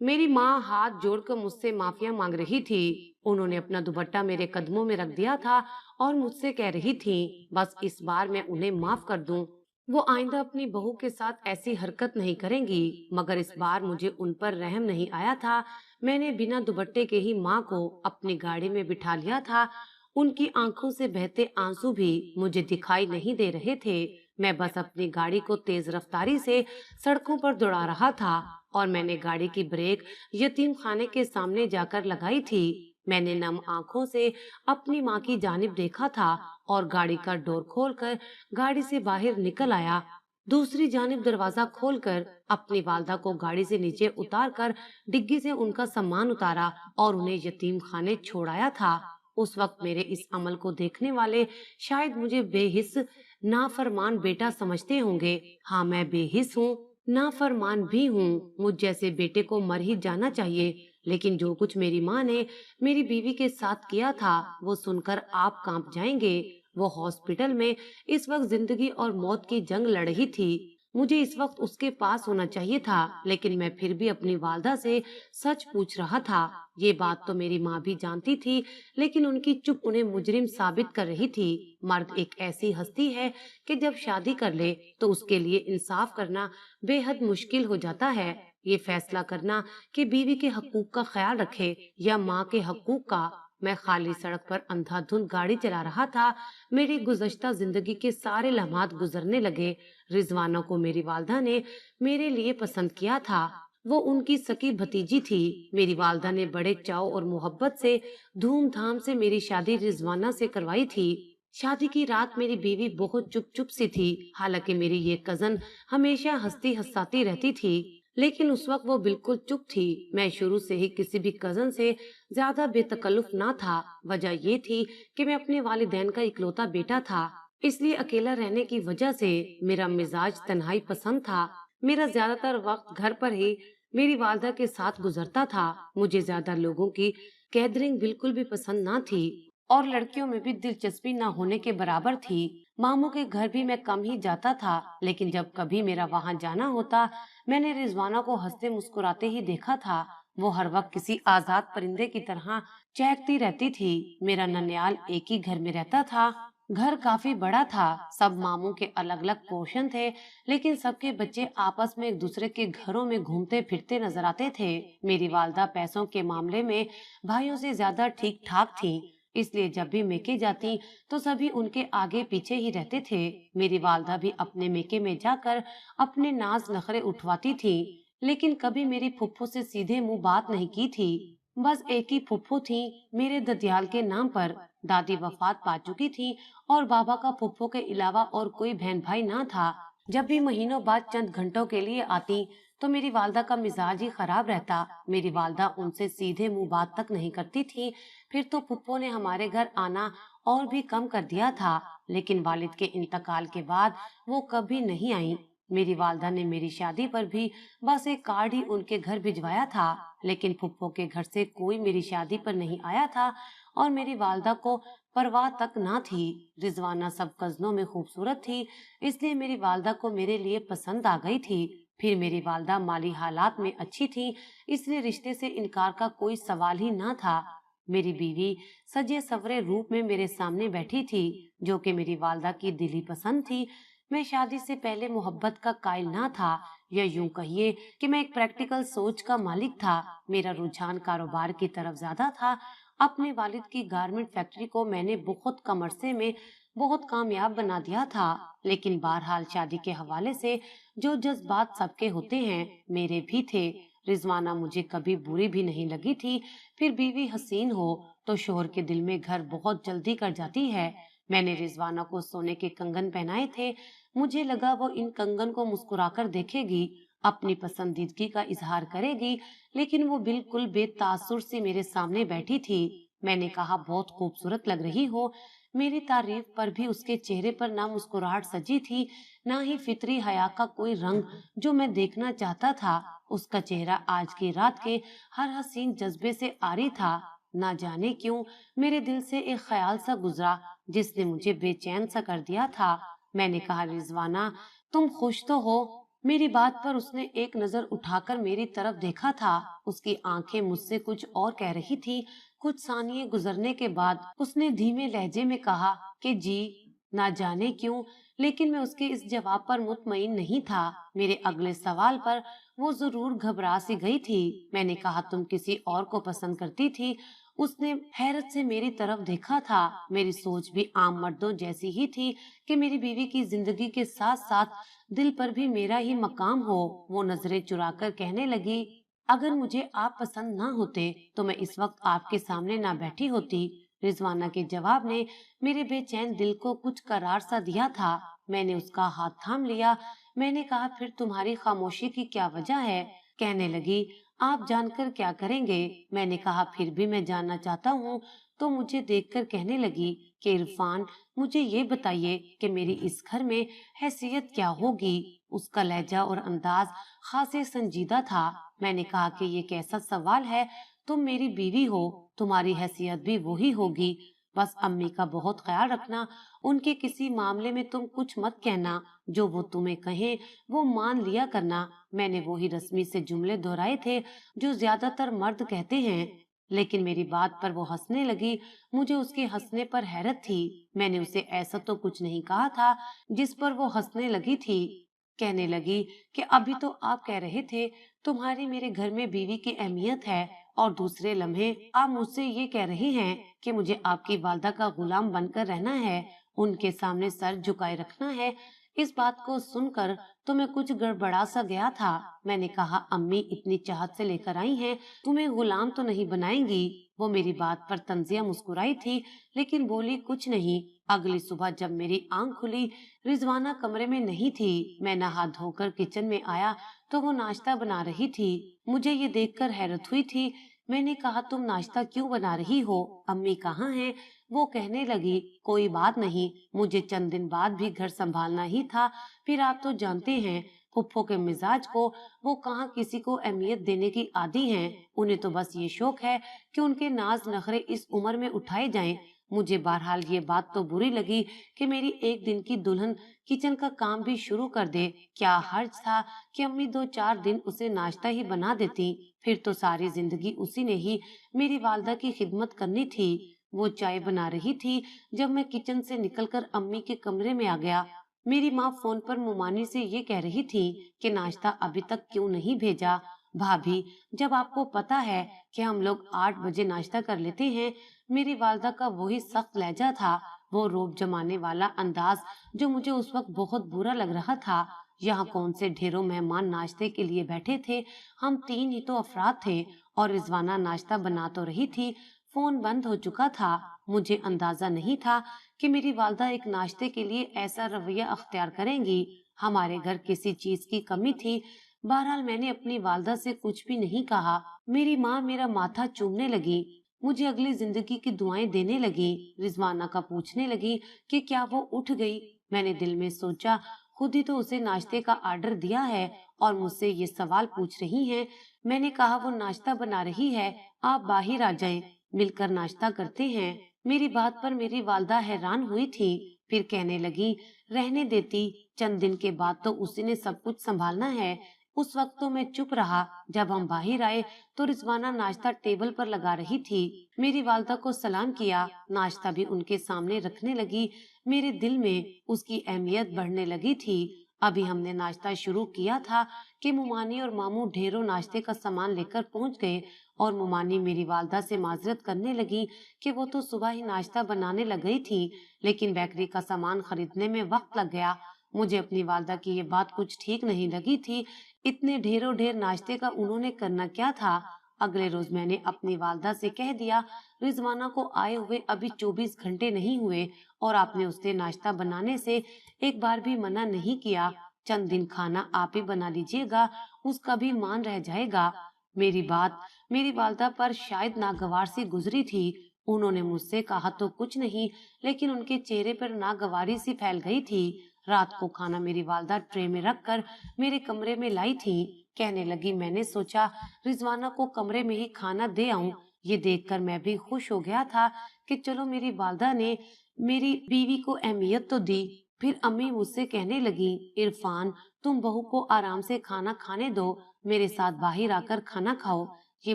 मेरी माँ हाथ जोड़कर मुझसे माफिया मांग रही थी। उन्होंने अपना दुपट्टा मेरे कदमों में रख दिया था और मुझसे कह रही थी बस इस बार मैं उन्हें माफ कर दूं। वो आइंदा अपनी बहू के साथ ऐसी हरकत नहीं करेंगी। मगर इस बार मुझे उन पर रहम नहीं आया था। मैंने बिना दुपट्टे के ही माँ को अपनी गाड़ी में बिठा लिया था। उनकी आंखों से बहते आंसू भी मुझे दिखाई नहीं दे रहे थे। मैं बस अपनी गाड़ी को तेज रफ्तारी से सड़कों पर दौड़ा रहा था और मैंने गाड़ी की ब्रेक यतीम खाने के सामने जाकर लगाई थी। मैंने नम आंखों से अपनी माँ की जानिब देखा था और गाड़ी का डोर खोलकर गाड़ी से बाहर निकल आया। दूसरी जानिब दरवाजा खोलकर अपनी वालदा को गाड़ी से नीचे उतारकर डिग्गी से उनका सामान उतारा और उन्हें यतीम खाने छोड़ाया था। उस वक्त मेरे इस अमल को देखने वाले शायद मुझे बेहिस नाफरमान बेटा समझते होंगे। हाँ, मैं बेहिस हूँ, नाफरमान भी हूँ। मुझ जैसे बेटे को मर ही जाना चाहिए। लेकिन जो कुछ मेरी माँ ने मेरी बीवी के साथ किया था वो सुनकर आप कांप जाएंगे। वो हॉस्पिटल में इस वक्त जिंदगी और मौत की जंग लड़ रही थी। मुझे इस वक्त उसके पास होना चाहिए था, लेकिन मैं फिर भी अपनी वालदा से सच पूछ रहा था। ये बात तो मेरी माँ भी जानती थी, लेकिन उनकी चुप उन्हें मुजरिम साबित कर रही थी। मर्द एक ऐसी हस्ती है कि जब शादी कर ले तो उसके लिए इंसाफ करना बेहद मुश्किल हो जाता है। ये फैसला करना कि बीवी के हकूक का ख्याल रखे या माँ के हकूक का। मैं खाली सड़क पर अंधाधुंध गाड़ी चला रहा था। मेरी गुज़श्ता जिंदगी के सारे लम्हात गुजरने लगे। रिजवाना को मेरी वालदा ने मेरे लिए पसंद किया था। वो उनकी सकी भतीजी थी। मेरी वालदा ने बड़े चाव और मोहब्बत से धूमधाम से मेरी शादी रिजवाना से करवाई थी। शादी की रात मेरी बीवी बहुत चुप चुप सी थी। हालांकि मेरी ये कजन हमेशा हंसती हंसाती रहती थी, लेकिन उस वक्त वो बिल्कुल चुप थी। मैं शुरू से ही किसी भी कजन से ज्यादा बेतकल्लुफ ना था। वजह ये थी कि मैं अपने वालिदैन का इकलौता बेटा था, इसलिए अकेला रहने की वजह से मेरा मिजाज तन्हाई पसंद था। मेरा ज्यादातर वक्त घर पर ही मेरी वालदा के साथ गुजरता था। मुझे ज्यादा लोगों की गैदरिंग बिल्कुल भी पसंद ना थी और लड़कियों में भी दिलचस्पी न होने के बराबर थी। मामू के घर भी मैं कम ही जाता था, लेकिन जब कभी मेरा वहाँ जाना होता, मैंने रिजवाना को हंसते मुस्कुराते ही देखा था। वो हर वक्त किसी आजाद परिंदे की तरह चहकती रहती थी। मेरा नन्याल एक ही घर में रहता था। घर काफी बड़ा था। सब मामू के अलग अलग पोर्शन थे, लेकिन सबके बच्चे आपस में एक दूसरे के घरों में घूमते फिरते नजर आते थे। मेरी वालदा पैसों के मामले में भाइयों से ज्यादा ठीक ठाक थी, इसलिए जब भी मेके जाती तो सभी उनके आगे पीछे ही रहते थे। मेरी वालदा भी अपने मेके में जाकर अपने नाज नखरे उठवाती थी, लेकिन कभी मेरी फुफ्फो से सीधे मुंह बात नहीं की थी। बस एक ही फुफ्फो थी मेरे ददियाल के नाम पर। दादी वफात पा चुकी थी और बाबा का फुफ्फो के अलावा और कोई बहन भाई ना था। जब भी महीनों बाद चंद घंटों के लिए आती तो मेरी वालदा का मिजाज ही खराब रहता। मेरी वालदा उनसे सीधे मुंह बात तक नहीं करती थी। फिर तो फुप्पो ने हमारे घर आना और भी कम कर दिया था, लेकिन वालिद के इंतकाल के बाद वो कभी नहीं आई। मेरी वालदा ने मेरी शादी पर भी बस एक कार्ड ही उनके घर भिजवाया था, लेकिन फुप्पो के घर से कोई मेरी शादी पर नहीं आया था और मेरी वालदा को परवाह तक ना थी। रिजवाना सब कजनों में खूबसूरत थी, इसलिए मेरी वालदा को मेरे लिए पसंद आ गई थी। फिर मेरी वालदा माली हालात में अच्छी थी, इसलिए रिश्ते से इनकार का कोई सवाल ही ना था। मेरी बीवी सजे सवरे रूप में मेरे सामने बैठी थी, जो कि मेरी वालदा की दिली पसंद थी। मैं शादी से पहले मोहब्बत का कायल ना था, या यूं कहिए कि मैं एक प्रैक्टिकल सोच का मालिक था। मेरा रुझान कारोबार की तरफ ज्यादा था। अपने वालिद की गारमेंट फैक्ट्री को मैंने बहुत कम अरसे में बहुत कामयाब बना दिया था, लेकिन बहरहाल शादी के हवाले से जो जज्बात सबके होते हैं, मेरे भी थे। रिजवाना मुझे कभी बुरी भी नहीं लगी थी। फिर बीवी हसीन हो तो शोहर के दिल में घर बहुत जल्दी कर जाती है। मैंने रिजवाना को सोने के कंगन पहनाए थे। मुझे लगा वो इन कंगन को मुस्कुराकर देखेगी, अपनी पसंदीदगी का इजहार करेगी, लेकिन वो बिल्कुल बेतासुर सी मेरे सामने बैठी थी। मैंने कहा, बहुत खूबसूरत लग रही हो। मेरी तारीफ पर भी उसके चेहरे पर ना मुस्कुराहट सजी थी, ना ही फितरी हया का कोई रंग जो मैं देखना चाहता था। उसका चेहरा आज की रात के हर हसीन जज्बे से आरी था। ना जाने क्यों मेरे दिल से एक ख्याल सा गुजरा जिसने मुझे बेचैन सा कर दिया था। मैंने कहा, रिजवाना तुम खुश तो हो? मेरी बात पर उसने एक नजर उठाकर मेरी तरफ देखा था। उसकी आंखें मुझसे कुछ और कह रही थी। कुछ सानिये गुजरने के बाद उसने धीमे लहजे में कहा कि जी, ना जाने क्यों, लेकिन मैं उसके इस जवाब पर मुतमईन नहीं था। मेरे अगले सवाल पर वो जरूर घबरा सी गई थी। मैंने कहा, तुम किसी और को पसंद करती थी? उसने हैरत से मेरी तरफ देखा था। मेरी सोच भी आम मर्दों जैसी ही थी कि मेरी बीवी की जिंदगी के साथ साथ दिल पर भी मेरा ही मकाम हो। वो नजरें चुराकर कहने लगी, अगर मुझे आप पसंद ना होते तो मैं इस वक्त आपके सामने ना बैठी होती। रिजवाना के जवाब ने मेरे बेचैन दिल को कुछ करार सा दिया था। मैंने उसका हाथ थाम लिया। मैंने कहा, फिर तुम्हारी खामोशी की क्या वजह है? कहने लगी, आप जानकर क्या करेंगे? मैंने कहा, फिर भी मैं जानना चाहता हूँ। तो मुझे देखकर कहने लगी कि इरफान, मुझे ये बताइए कि मेरी इस घर में हैसियत क्या होगी? उसका लहजा और अंदाज खासे संजीदा था। मैंने कहा कि ये कैसा सवाल है? तुम मेरी बीवी हो, तुम्हारी हैसियत भी वही होगी। बस अम्मी का बहुत ख्याल रखना। उनके किसी मामले में तुम कुछ मत कहना। जो वो तुम्हें कहें वो मान लिया करना। मैंने वही रस्मी से जुमले दोहराए थे जो ज्यादातर मर्द कहते हैं। लेकिन मेरी बात पर वो हंसने लगी। मुझे उसके हंसने पर हैरत थी। मैंने उसे ऐसा तो कुछ नहीं कहा था जिस पर वो हंसने लगी थी। कहने लगी कि अभी तो आप कह रहे थे तुम्हारी मेरे घर में बीवी की अहमियत है, और दूसरे लम्हे आप मुझसे ये कह रहे हैं कि मुझे आपकी वालदा का गुलाम बनकर रहना है, उनके सामने सर झुकाए रखना है। इस बात को सुनकर तो मैं कुछ गड़बड़ा सा गया था। मैंने कहा, अम्मी इतनी चाहत से लेकर आई हैं, तुम्हें गुलाम तो नहीं बनाएंगी? वो मेरी बात पर तंजिया मुस्कुराई थी, लेकिन बोली कुछ नहीं। अगली सुबह जब मेरी आंख खुली, रिजवाना कमरे में नहीं थी। मैं नहा धोकर किचन में आया तो वो नाश्ता बना रही थी। मुझे ये देखकर हैरत हुई थी। मैंने कहा, तुम नाश्ता क्यों बना रही हो? अम्मी कहाँ हैं? वो कहने लगी, कोई बात नहीं, मुझे चंद दिन बाद भी घर संभालना ही था। फिर आप तो जानते हैं फुफ्फो के मिजाज को, वो कहाँ किसी को अहमियत देने की आदी हैं। उन्हें तो बस ये शौक है कि उनके नाज नखरे इस उम्र में उठाए जाएं। मुझे बहरहाल ये बात तो बुरी लगी कि मेरी एक दिन की दुल्हन किचन का काम भी शुरू कर दे। क्या हर्ज था कि अम्मी 2-4 दिन उसे नाश्ता ही बना देती, फिर तो सारी जिंदगी उसी ने ही मेरी वालदा की खिदमत करनी थी। वो चाय बना रही थी जब मैं किचन से निकलकर अम्मी के कमरे में आ गया। मेरी माँ फोन पर मुमानी से ये कह रही थी कि नाश्ता अभी तक क्यों नहीं भेजा। भाभी, जब आपको पता है कि हम लोग 8 बजे नाश्ता कर लेते हैं। मेरी वालदा का वही सख्त लहजा था, वो रोब जमाने वाला अंदाज जो मुझे उस वक्त बहुत बुरा लग रहा था। यहाँ कौन से ढेरों मेहमान नाश्ते के लिए बैठे थे, हम 3 ही तो अफराद थे, और रिजवाना नाश्ता बना तो रही थी। फोन बंद हो चुका था। मुझे अंदाजा नहीं था कि मेरी वालदा एक नाश्ते के लिए ऐसा रवैया अख्तियार करेंगी। हमारे घर किसी चीज की कमी थी। बहरहाल मैंने अपनी वालदा से कुछ भी नहीं कहा। मेरी माँ मेरा माथा चूमने लगी, मुझे अगली जिंदगी की दुआएं देने लगी। रिजवाना का पूछने लगी कि क्या वो उठ गई। मैंने दिल में सोचा, खुद ही तो उसे नाश्ते का आर्डर दिया है और मुझसे ये सवाल पूछ रही हैं। मैंने कहा, वो नाश्ता बना रही है, आप बाहर आ जाएं, मिलकर नाश्ता करते हैं। मेरी बात पर मेरी वालदा हैरान हुई थी। फिर कहने लगी, रहने देती, चंद दिन के बाद तो उसी ने सब कुछ संभालना है। उस वक्त तो मैं चुप रहा। जब हम बाहर आए तो रिजवाना नाश्ता टेबल पर लगा रही थी। मेरी वालदा को सलाम किया, नाश्ता भी उनके सामने रखने लगी। मेरे दिल में उसकी अहमियत बढ़ने लगी थी। अभी हमने नाश्ता शुरू किया था कि मुमानी और मामू ढेरों नाश्ते का सामान लेकर पहुंच गए, और मुमानी मेरी वालदा से माजरत करने लगी कि वो तो सुबह ही नाश्ता बनाने लग गई थी, लेकिन बेकरी का सामान खरीदने में वक्त लग गया। मुझे अपनी वालदा की ये बात कुछ ठीक नहीं लगी थी। इतने ढेरों ढेर नाश्ते का उन्होंने करना क्या था? अगले रोज मैंने अपनी वालदा से कह दिया, रिजवाना को आए हुए अभी 24 घंटे नहीं हुए और आपने उससे नाश्ता बनाने से एक बार भी मना नहीं किया। चंद दिन खाना आप ही बना लीजिएगा, उसका भी मान रह जाएगा। मेरी बात मेरी वालदा पर शायद नागवार सी गुजरी थी। उन्होंने मुझसे कहा तो कुछ नहीं, लेकिन उनके चेहरे पर नागवारी सी फैल गई थी। रात को खाना मेरी वालदा ट्रे में रखकर मेरे कमरे में लाई थी। कहने लगी, मैंने सोचा रिजवाना को कमरे में ही खाना दे आऊं। ये देखकर मैं भी खुश हो गया था कि चलो मेरी वालदा ने मेरी बीवी को अहमियत तो दी। फिर अम्मी मुझसे कहने लगी, इरफान, तुम बहू को आराम से खाना खाने दो, मेरे साथ बाहर आकर खाना खाओ। ये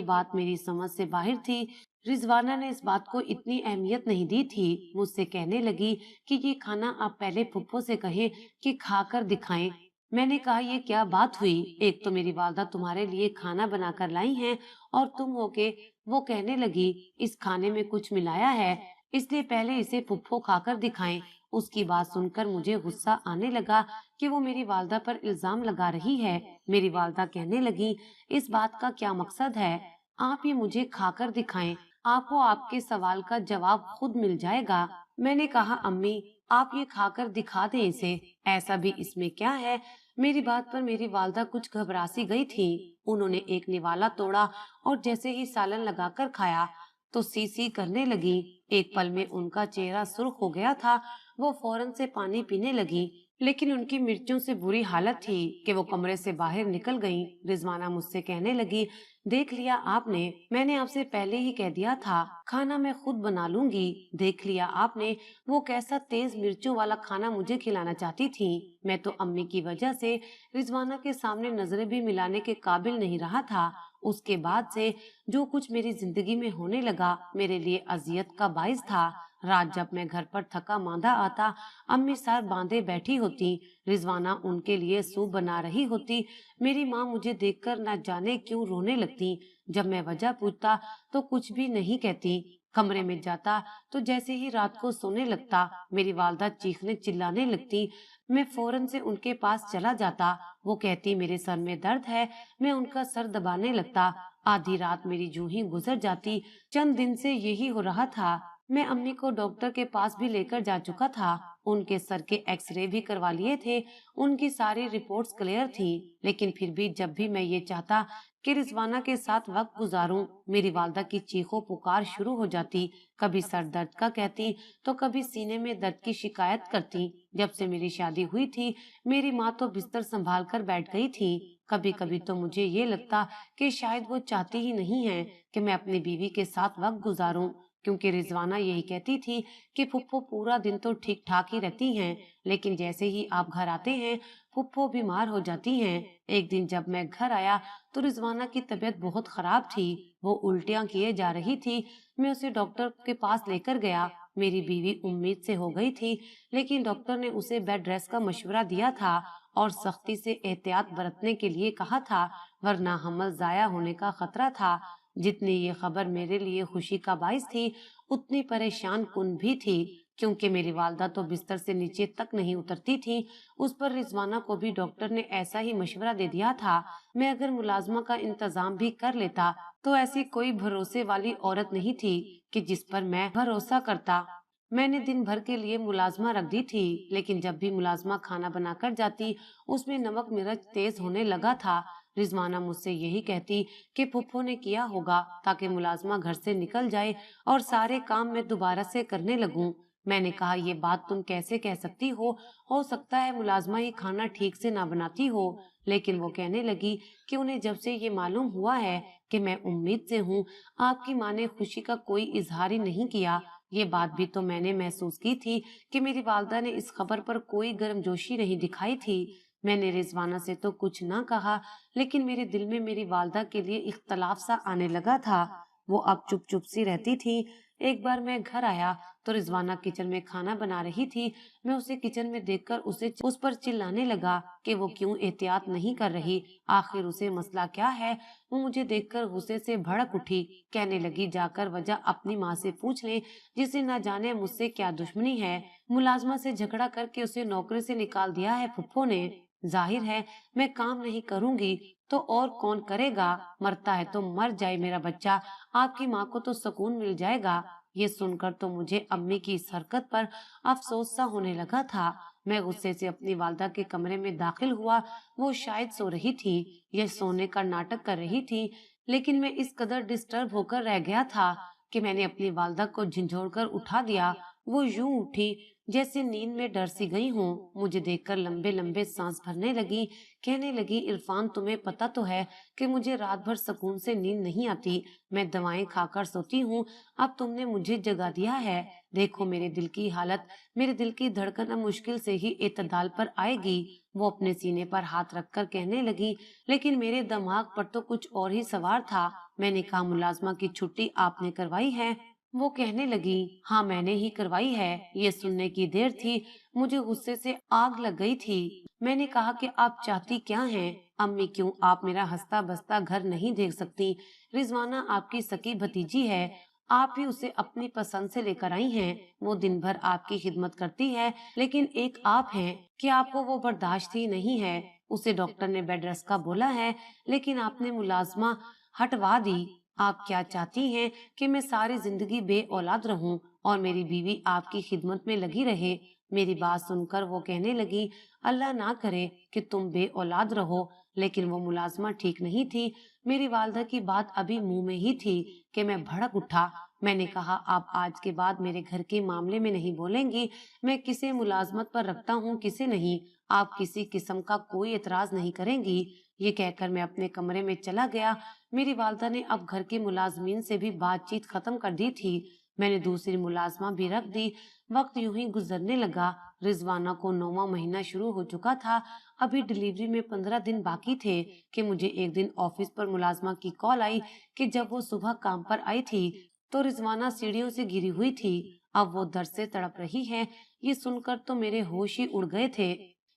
बात मेरी समझ से बाहर थी। रिजवाना ने इस बात को इतनी अहमियत नहीं दी थी। मुझसे कहने लगी कि ये खाना आप पहले फुप्पो से कहें कि खाकर दिखाएं। मैंने कहा, ये क्या बात हुई? एक तो मेरी वालदा तुम्हारे लिए खाना बनाकर लाई हैं और तुम हो के। वो कहने लगी, इस खाने में कुछ मिलाया है, इसलिए पहले इसे फुप्पो खाकर दिखाएं। उसकी बात सुनकर मुझे गुस्सा आने लगा कि वो मेरी वालदा पर इल्जाम लगा रही है। मेरी वालदा कहने लगी, इस बात का क्या मकसद है? आप ये मुझे खाकर दिखाएं, आपको आपके सवाल का जवाब खुद मिल जाएगा। मैंने कहा, अम्मी, आप ये खाकर दिखा दें इसे, ऐसा भी इसमें क्या है? मेरी बात पर मेरी वालदा कुछ घबरा सी गई थी। उन्होंने एक निवाला तोड़ा और जैसे ही सालन लगाकर खाया तो सी सी करने लगी। एक पल में उनका चेहरा सुर्ख हो गया था। वो फौरन से पानी पीने लगी, लेकिन उनकी मिर्चों से बुरी हालत थी कि वो कमरे से बाहर निकल गईं। रिजवाना मुझसे कहने लगी, देख लिया आपने, मैंने आपसे पहले ही कह दिया था खाना मैं खुद बना लूंगी। देख लिया आपने, वो कैसा तेज मिर्चों वाला खाना मुझे खिलाना चाहती थी। मैं तो अम्मी की वजह से रिजवाना के सामने नजरें भी मिलाने के काबिल नहीं रहा था। उसके बाद से जो कुछ मेरी जिंदगी में होने लगा मेरे लिए अजियत का बाइस था। रात जब मैं घर पर थका मांदा आता, अम्मी सर बांधे बैठी होती, रिजवाना उनके लिए सूप बना रही होती। मेरी माँ मुझे देखकर न जाने क्यों रोने लगती। जब मैं वजह पूछता तो कुछ भी नहीं कहती। कमरे में जाता तो जैसे ही रात को सोने लगता, मेरी वालदा चीखने चिल्लाने लगती। मैं फौरन से उनके पास चला जाता। वो कहती, मेरे सर में दर्द है। मैं उनका सर दबाने लगता। आधी रात मेरी जूं ही गुजर जाती। चंद दिन से यही हो रहा था। मैं अम्मी को डॉक्टर के पास भी लेकर जा चुका था। उनके सर के एक्सरे भी करवा लिए थे। उनकी सारी रिपोर्ट्स क्लियर थी। लेकिन फिर भी जब भी मैं ये चाहता कि रिजवाना के साथ वक्त गुजारूं, मेरी वालदा की चीखों पुकार शुरू हो जाती। कभी सर दर्द का कहती तो कभी सीने में दर्द की शिकायत करती। जब से मेरी शादी हुई थी, मेरी माँ तो बिस्तर संभाल कर बैठ गई थी। कभी कभी तो मुझे ये लगता कि शायद वो चाहती ही नहीं है कि मैं अपनी बीवी के साथ वक्त गुजारूं, क्योंकि रिजवाना यही कहती थी कि फुप्पो पूरा दिन तो ठीक ठाक ही रहती हैं, लेकिन जैसे ही आप घर आते हैं फुप्पो बीमार हो जाती हैं। एक दिन जब मैं घर आया तो रिजवाना की तबीयत बहुत खराब थी। वो उल्टियां किए जा रही थी। मैं उसे डॉक्टर के पास लेकर गया। मेरी बीवी उम्मीद से हो गई थी, लेकिन डॉक्टर ने उसे बेड रेस्ट का मशवरा दिया था और सख्ती से एहतियात बरतने के लिए कहा था, वरना हमल जाया होने का खतरा था। जितनी ये खबर मेरे लिए खुशी का बाइस थी, उतनी परेशान कुन भी थी, क्योंकि मेरी वालदा तो बिस्तर से नीचे तक नहीं उतरती थी। उस पर रिजवाना को भी डॉक्टर ने ऐसा ही मशवरा दे दिया था। मैं अगर मुलाजमा का इंतजाम भी कर लेता तो ऐसी कोई भरोसे वाली औरत नहीं थी कि जिस पर मैं भरोसा करता। मैंने दिन भर के लिए मुलाजमा रख दी थी, लेकिन जब भी मुलाजमा खाना बनाकर जाती उसमें नमक मिर्च तेज होने लगा था। रिजवाना मुझसे यही कहती कि फुफ्फो ने किया होगा ताकि मुलाजमा घर से निकल जाए और सारे काम मैं दोबारा से करने लगूं। मैंने कहा, ये बात तुम कैसे कह सकती हो सकता है मुलाजमा ही खाना ठीक से ना बनाती हो। लेकिन वो कहने लगी कि उन्हें जब से ये मालूम हुआ है कि मैं उम्मीद से हूँ, आपकी माँ ने खुशी का कोई इजहार ही नहीं किया। ये बात भी तो मैंने महसूस की थी कि मेरी वालदा ने इस खबर पर कोई गर्मजोशी नहीं दिखाई थी। मैंने रिजवाना से तो कुछ ना कहा, लेकिन मेरे दिल में मेरी वालदा के लिए इख्तलाफ सा आने लगा था। वो अब चुप चुप सी रहती थी। एक बार मैं घर आया तो रिजवाना किचन में खाना बना रही थी। मैं उसे किचन में देखकर उस पर चिल्लाने लगा कि वो क्यों एहतियात नहीं कर रही, आखिर उसे मसला क्या है। वो मुझे देखकर गुस्से से भड़क उठी। कहने लगी, जाकर वजह अपनी माँ से पूछ ले, जिसे न जाने मुझसे क्या दुश्मनी है। मुलाजमा से झगड़ा करके उसे नौकरी से निकाल दिया है फुप्पो ने। जाहिर है मैं काम नहीं करूंगी तो और कौन करेगा। मरता है तो मर जाए मेरा बच्चा, आपकी माँ को तो सुकून मिल जाएगा। ये सुनकर तो मुझे अम्मी की इस हरकत पर अफसोस सा होने लगा था। मैं गुस्से से अपनी वालदा के कमरे में दाखिल हुआ। वो शायद सो रही थी या सोने का नाटक कर रही थी, लेकिन मैं इस कदर डिस्टर्ब होकर रह गया था कि मैंने अपनी वालदा को झंझोड़ कर उठा दिया। वो यूं उठी जैसे नींद में डर सी गई हूँ। मुझे देखकर लंबे लंबे सांस भरने लगी। कहने लगी, इरफान तुम्हें पता तो है कि मुझे रात भर सुकून से नींद नहीं आती। मैं दवाएं खाकर सोती हूँ। अब तुमने मुझे जगा दिया है। देखो मेरे दिल की हालत। मेरे दिल की धड़कन अब मुश्किल से ही एतदाल पर आएगी। वो अपने सीने पर हाथ रखकर कहने लगी, लेकिन मेरे दिमाग पर तो कुछ और ही सवार था। मैंने कहा, मुलाजमा की छुट्टी आपने करवाई है? वो कहने लगी, हाँ मैंने ही करवाई है। ये सुनने की देर थी। मुझे गुस्से से आग लग गई थी। मैंने कहा कि आप चाहती क्या हैं? अम्मी, क्यों आप मेरा हंसता बसता घर नहीं देख सकती? रिजवाना आपकी सकी भतीजी है। आप ही उसे अपनी पसंद से लेकर आई हैं। वो दिन भर आपकी खिदमत करती है, लेकिन एक आप हैं कि आपको वो बर्दाश्त ही नहीं है। उसे डॉक्टर ने बेड रेस्ट का बोला है, लेकिन आपने मुलाजमा हटवा दी। आप क्या चाहती हैं कि मैं सारी जिंदगी बे औलाद रहूं और मेरी बीवी आपकी खिदमत में लगी रहे? मेरी बात सुनकर वो कहने लगी, अल्लाह ना करे कि तुम बे औलाद रहो। लेकिन वो मुलाजमा ठीक नहीं थी। मेरी वालदा की बात अभी मुंह में ही थी कि मैं भड़क उठा। मैंने कहा, आप आज के बाद मेरे घर के मामले में नहीं बोलेंगी। मैं किसे मुलाजमत पर रखता हूँ, किसे नहीं। आप किसी किस्म का कोई एतराज नहीं करेंगी। ये कहकर मैं अपने कमरे में चला गया। मेरी वालदा ने अब घर के मुलाजमीन से भी बातचीत खत्म कर दी थी। मैंने दूसरी मुलाजमा भी रख दी। वक्त यूं ही गुजरने लगा। रिजवाना को 9वां महीना शुरू हो चुका था। अभी डिलीवरी में 15 दिन बाकी थे कि मुझे एक दिन ऑफिस पर मुलाजमा की कॉल आई कि जब वो सुबह काम पर आई थी तो रिजवाना सीढ़ियों से गिरी हुई थी। अब वो दर्द से तड़प रही है। ये सुनकर तो मेरे होश ही उड़ गए थे।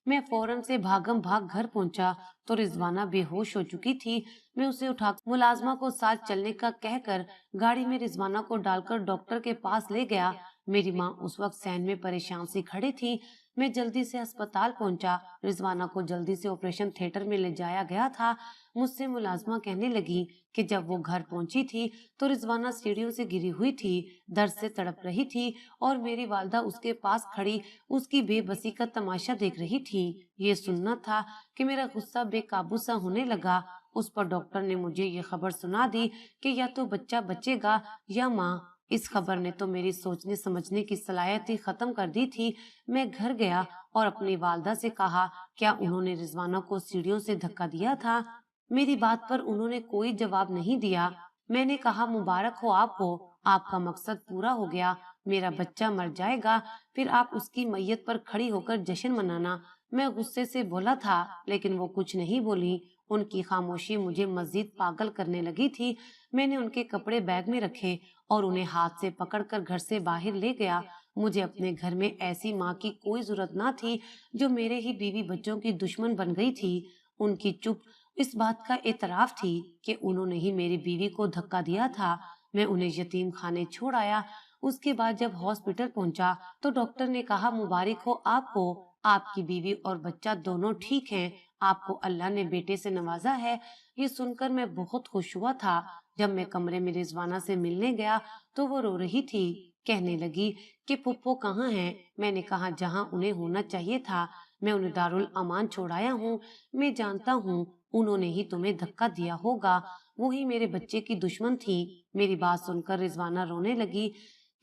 मैं फौरन से भागम भाग घर पहुंचा तो रिजवाना बेहोश हो चुकी थी। मैं उसे उठा मुलाजमा को साथ चलने का कहकर गाड़ी में रिजवाना को डालकर डॉक्टर के पास ले गया। मेरी माँ उस वक्त सैन में परेशान सी खड़ी थी। मैं जल्दी से अस्पताल पहुंचा। रिजवाना को जल्दी से ऑपरेशन थिएटर में ले जाया गया था। मुझसे मुलाजमा कहने लगी कि जब वो घर पहुंची थी तो रिजवाना सीढ़ियों से गिरी हुई थी, दर्द से तड़प रही थी और मेरी वालदा उसके पास खड़ी उसकी बेबसी का तमाशा देख रही थी। ये सुनना था कि मेरा गुस्सा बेकाबू सा होने लगा। उस पर डॉक्टर ने मुझे ये खबर सुना दी कि या तो बच्चा बचेगा या माँ। इस खबर ने तो मेरी सोचने समझने की सलाहियत ही खत्म कर दी थी। मैं घर गया और अपनी वालदा से कहा, क्या उन्होंने रिजवाना को सीढ़ियों से धक्का दिया था? मेरी बात पर उन्होंने कोई जवाब नहीं दिया। मैंने कहा, मुबारक हो आपको, आपका मकसद पूरा हो गया। मेरा बच्चा मर जाएगा, फिर आप उसकी मैयत पर खड़ी होकर जश्न मनाना। मैं गुस्से से बोला था, लेकिन वो कुछ नहीं बोली। उनकी खामोशी मुझे मजीद पागल करने लगी थी। मैंने उनके कपड़े बैग में रखे और उन्हें हाथ से पकड़कर घर से बाहर ले गया। मुझे अपने घर में ऐसी माँ की कोई जरूरत ना थी जो मेरे ही बीवी बच्चों की दुश्मन बन गई थी। उनकी चुप इस बात का एतराफ थी कि उन्होंने ही मेरी बीवी को धक्का दिया था। मैं उन्हें यतीम खाने छोड़ आया। उसके बाद जब हॉस्पिटल पहुंचा तो डॉक्टर ने कहा, मुबारक हो आपको, आपकी बीवी और बच्चा दोनों ठीक हैं। आपको अल्लाह ने बेटे से नवाजा है। ये सुनकर मैं बहुत खुश हुआ था। जब मैं कमरे में रिजवाना से मिलने गया तो वो रो रही थी। कहने लगी कि पुप्पो कहाँ हैं? मैंने कहा, जहाँ उन्हें होना चाहिए था। मैं उन्हें दारुल अमान छोड़ाया हूँ। मैं जानता हूँ उन्होंने ही तुम्हें धक्का दिया होगा। वो ही मेरे बच्चे की दुश्मन थी। मेरी बात सुनकर रिजवाना रोने लगी।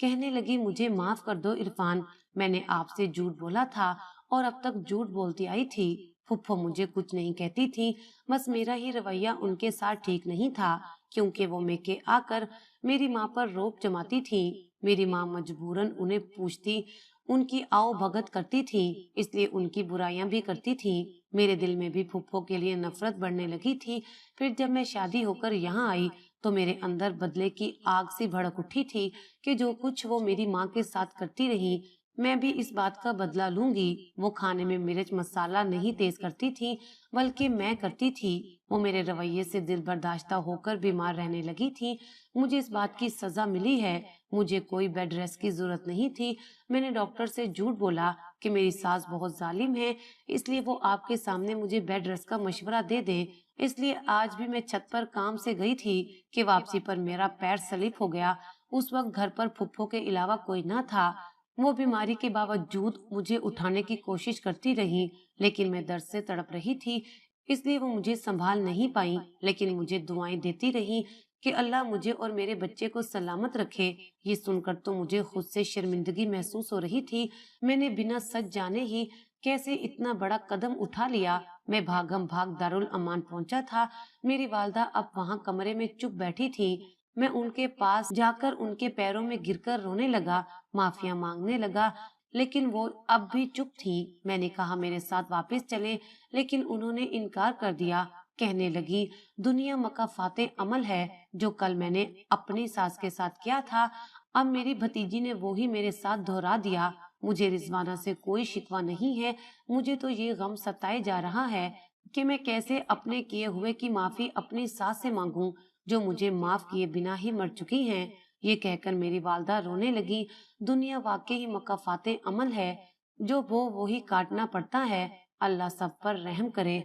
कहने लगी, मुझे माफ कर दो इरफान, मैंने आपसे झूठ बोला था और अब तक झूठ बोलती आई थी। फुफ्फो मुझे कुछ नहीं कहती थी, बस मेरा ही रवैया उनके साथ ठीक नहीं था, क्योंकि वो मेके आकर मेरी माँ पर रोब जमाती थी। मेरी माँ मजबूरन उन्हें पूछती, उनकी आओ भगत करती थी, इसलिए उनकी बुराइयां भी करती थी। मेरे दिल में भी फुफ्फो के लिए नफरत बढ़ने लगी थी। फिर जब मैं शादी होकर यहाँ आई तो मेरे अंदर बदले की आग सी भड़क उठी थी कि जो कुछ वो मेरी माँ के साथ करती रही, मैं भी इस बात का बदला लूंगी। वो खाने में मिर्च मसाला नहीं तेज करती थी, बल्कि मैं करती थी। वो मेरे रवैये से दिल बर्दाश्ता होकर बीमार रहने लगी थी। मुझे इस बात की सजा मिली है। मुझे कोई बेड रेस्ट की जरूरत नहीं थी। मैंने डॉक्टर से झूठ बोला कि मेरी सास बहुत जालिम है, इसलिए वो आपके सामने मुझे बेड रेस्ट का मशवरा दे दे। इसलिए आज भी मैं छत पर काम से गई थी कि वापसी पर मेरा पैर स्लिप हो गया। उस वक्त घर पर फुफ्फो के अलावा कोई न था। वो बीमारी के बावजूद मुझे उठाने की कोशिश करती रही, लेकिन मैं दर्द से तड़प रही थी। اس لیے وہ مجھے سنبھال نہیں پائی، لیکن مجھے دعائیں دیتی رہی کہ اللہ مجھے اور میرے بچے کو سلامت رکھے۔ یہ سن کر تو مجھے خود سے شرمندگی محسوس ہو رہی تھی۔ میں نے بنا سچ جانے ہی کیسے اتنا بڑا قدم اٹھا لیا۔ میں بھاگم بھاگ دارالامان پہنچا تھا۔ میری والدہ اب وہاں کمرے میں چپ بیٹھی تھی۔ میں ان کے پاس جا کر ان کے پیروں میں گر کر رونے لگا، معافیا مانگنے لگا، لیکن وہ اب بھی چپ تھی۔ میں نے کہا میرے ساتھ واپس چلیں، لیکن انہوں نے انکار کر دیا۔ کہنے لگی دنیا مکافات عمل ہے، جو کل میں نے اپنی ساس کے ساتھ کیا تھا اب میری بھتیجی نے وہی میرے ساتھ دہرا دیا۔ مجھے رضوانہ سے کوئی شکوہ نہیں ہے، مجھے تو یہ غم ستائے جا رہا ہے کہ میں کیسے اپنے کیے ہوئے کی معافی اپنی ساس سے مانگوں، جو مجھے معاف کیے بنا ہی مر چکی ہیں۔ یہ کہہ کر میری والدہ رونے لگی۔ دنیا واقعی مکافات عمل ہے، جو وہی کاٹنا پڑتا ہے۔ اللہ سب پر رحم کرے۔